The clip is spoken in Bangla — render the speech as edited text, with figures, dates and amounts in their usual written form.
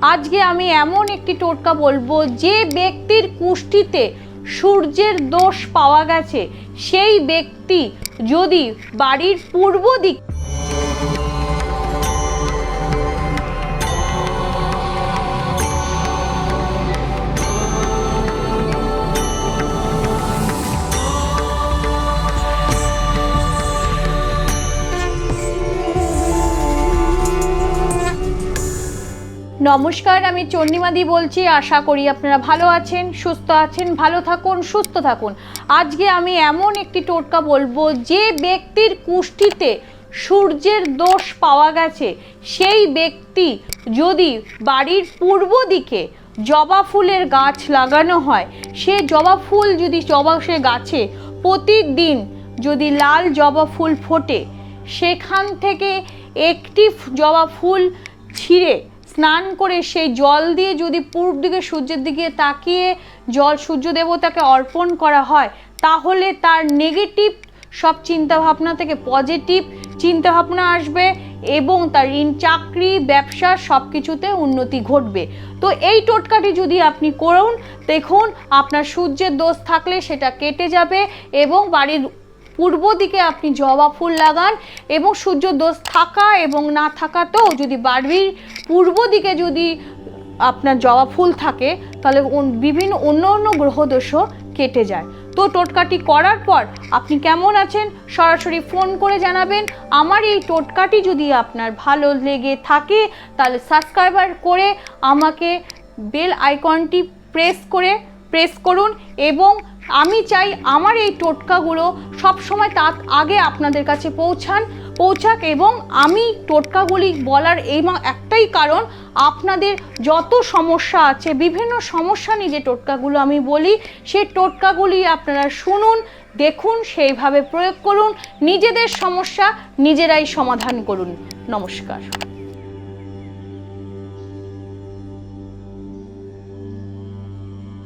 আজকে আমি এমন একটি টোটকা বলবো, যে ব্যক্তির কুষ্ঠিতে সূর্যের দোষ পাওয়া গেছে সেই ব্যক্তি যদি বাড়ির পূর্ব দিক নমস্কার, আমি চন্ডিমাদি বলছি। আশা করি আপনারা ভালো আছেন, সুস্থ আছেন। ভালো থাকুন, সুস্থ থাকুন। আজকে আমি এমন একটি টোটকা বলবো, যে ব্যক্তির কুষ্ঠিতে সূর্যের দোষ পাওয়া গেছে সেই ব্যক্তি যদি বাড়ির পূর্ব দিকে জবা ফুলের গাছ লাগানো হয়, সে জবা ফুল যদি সে গাছে প্রতিদিন যদি লাল জবা ফুল ফোটে, সেখান থেকে একটি জবা ফুল ছিঁড়ে স্নান করে সেই জল দিয়ে যদি পূর্ব দিকে সূর্যের দিকে তাকিয়ে জল সূর্য দেবতাকে অর্পণ করা হয়, তাহলে তার নেগেটিভ সব চিন্তাভাবনা থেকে পজিটিভ চিন্তাভাবনা আসবে এবং তার ঋণ, চাকরি, ব্যবসা সব কিছুতে উন্নতি ঘটবে। তো এই টোটকাটি যদি আপনি করুন, দেখুন আপনার সূর্যের দোষ থাকলে সেটা কেটে যাবে এবং বাড়ির পূর্ব দিকে আপনি জবা ফুল লাগান এবং সূর্য দোষ থাকা এবং না থাকাতেও যদি বাড়ির পূর্ব দিকে যদি আপনার জবা ফুল থাকে, তাহলে বিভিন্ন অন্য গ্রহদোষও কেটে যায়। তো টোটকাটি করার পর আপনি কেমন আছেন সরাসরি ফোন করে জানাবেন। আমার এই টোটকাটি যদি আপনার ভালো লেগে থাকে, তাহলে সাবস্ক্রাইবার করে আমাকে বেল আইকনটি প্রেস করুন এবং আমি চাই আমার এই টোটকাগুলো সবসময় তার আগে আপনাদের কাছে পৌঁছাক এবং আমি টোটকাগুলি বলার এই একটাই কারণ, আপনাদের যত সমস্যা আছে, বিভিন্ন সমস্যা নিয়ে যে টোটকাগুলো আমি বলি, সেই টোটকাগুলি আপনারা শুনুন, দেখুন, সেইভাবে প্রয়োগ করুন, নিজেদের সমস্যা নিজেরাই সমাধান করুন। নমস্কার।